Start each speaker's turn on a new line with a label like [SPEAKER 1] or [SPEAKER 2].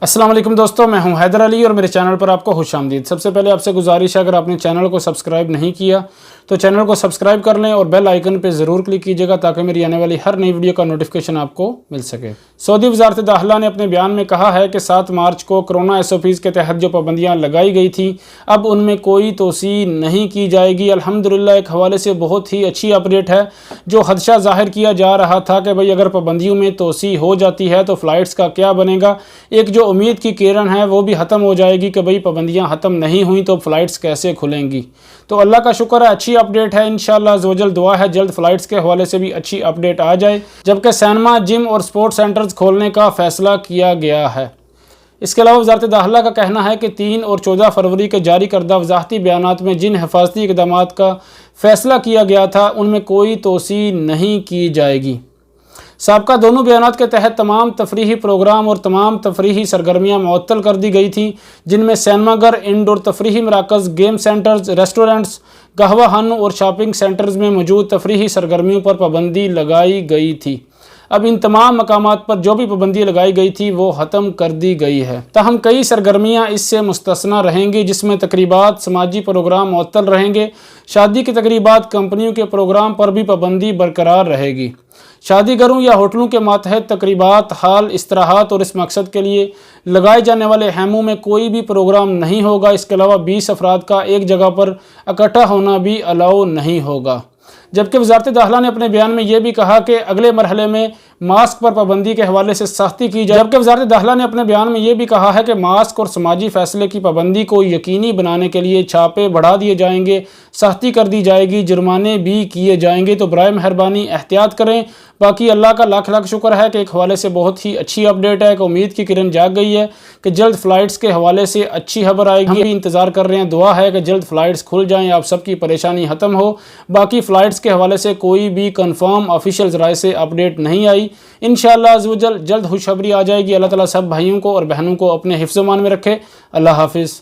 [SPEAKER 1] السلام علیکم دوستو، میں ہوں حیدر علی اور میرے چینل پر آپ کو خوش آمدید۔ سب سے پہلے آپ سے گزارش ہے، اگر آپ نے چینل کو سبسکرائب نہیں کیا تو چینل کو سبسکرائب کر لیں اور بیل آئیکن پہ ضرور کلک کیجیے گا تاکہ میری آنے والی ہر نئی ویڈیو کا نوٹیفیکیشن آپ کو مل سکے۔ سعودی وزارت داخلہ نے اپنے بیان میں کہا ہے کہ 7 مارچ کو کرونا SOPs کے تحت جو پابندیاں لگائی گئی تھیں اب ان میں کوئی توسیع نہیں کی جائے گی۔ الحمدللہ ایک حوالے سے بہت ہی اچھی اپڈیٹ ہے۔ جو خدشہ ظاہر کیا جا رہا تھا کہ بھئی اگر پابندیوں میں توسیع ہو جاتی ہے تو فلائٹس کا کیا بنے گا، ایک جو امید کی کرن ہے وہ بھی ختم ہو جائے گی کہ بھئی پابندیاں ختم نہیں ہوئیں تو فلائٹس کیسے کھلیں گی۔ تو اللہ کا شکر ہے، اچھی اپڈیٹ ہے۔ انشاءاللہ عزوجل دعا ہے جلد فلائٹس کے حوالے سے بھی اچھی اپڈیٹ آ جائے، جبکہ سینما، جم اور سپورٹ سینٹرز کھولنے کا فیصلہ کیا گیا ہے۔ اس کے علاوہ وزارت داخلہ کا کہنا ہے کہ 3 اور 14 فروری کے جاری کردہ وضاحتی بیانات میں جن حفاظتی اقدامات کا فیصلہ کیا گیا تھا ان میں کوئی توسیع نہیں کی جائے گی۔ سابقہ دونوں بیانات کے تحت تمام تفریحی پروگرام اور تمام تفریحی سرگرمیاں معطل کر دی گئی تھیں، جن میں سینما گھر، انڈور تفریحی مراکز، گیم سینٹرز، ریسٹورنٹس، قہوہ خانوں اور شاپنگ سینٹرز میں موجود تفریحی سرگرمیوں پر پابندی لگائی گئی تھی۔ اب ان تمام مقامات پر جو بھی پابندی لگائی گئی تھی وہ ختم کر دی گئی ہے۔ تاہم کئی سرگرمیاں اس سے مستثنیٰ رہیں گی، جس میں تقریبات، سماجی پروگرام معطل رہیں گے۔ شادی کی تقریبات، کمپنیوں کے پروگرام پر بھی پابندی برقرار رہے گی۔ شادی گھروں یا ہوٹلوں کے ماتحت تقریبات، ہال، استراحات اور اس مقصد کے لیے لگائے جانے والے خیموں میں کوئی بھی پروگرام نہیں ہوگا۔ اس کے علاوہ 20 افراد کا ایک جگہ پر اکٹھا ہونا بھی الاؤ نہیں ہوگا۔ جبکہ وزارت داخلہ نے اپنے بیان میں یہ بھی کہا کہ اگلے مرحلے میں ماسک پر پابندی کے حوالے سے سختی کی جائے۔ جبکہ وزارت داخلہ نے اپنے بیان میں یہ بھی کہا ہے کہ ماسک اور سماجی فاصلے کی پابندی کو یقینی بنانے کے لیے چھاپے بڑھا دیے جائیں گے، سختی کر دی جائے گی، جرمانے بھی کیے جائیں گے۔ تو برائے مہربانی احتیاط کریں۔ باقی اللہ کا لاکھ لاکھ شکر ہے کہ ایک حوالے سے بہت ہی اچھی اپڈیٹ ہے، کہ امید کی کرن جاگ گئی ہے کہ جلد فلائٹس کے حوالے سے اچھی خبر آئے گی۔ ہم بھی انتظار کر رہے ہیں، دعا ہے کہ جلد فلائٹس کھل جائیں، آپ سب کی پریشانی ختم ہو۔ باقی فلائٹس کے حوالے سے کوئی بھی کنفرم آفیشیل ذرائع سے اپڈیٹ نہیں آئی۔ انشاءاللہ عزوجل جلد خوشخبری آ جائے گی۔ اللہ تعالیٰ سب بھائیوں کو اور بہنوں کو اپنے حفظ و امان میں رکھے۔ اللہ حافظ۔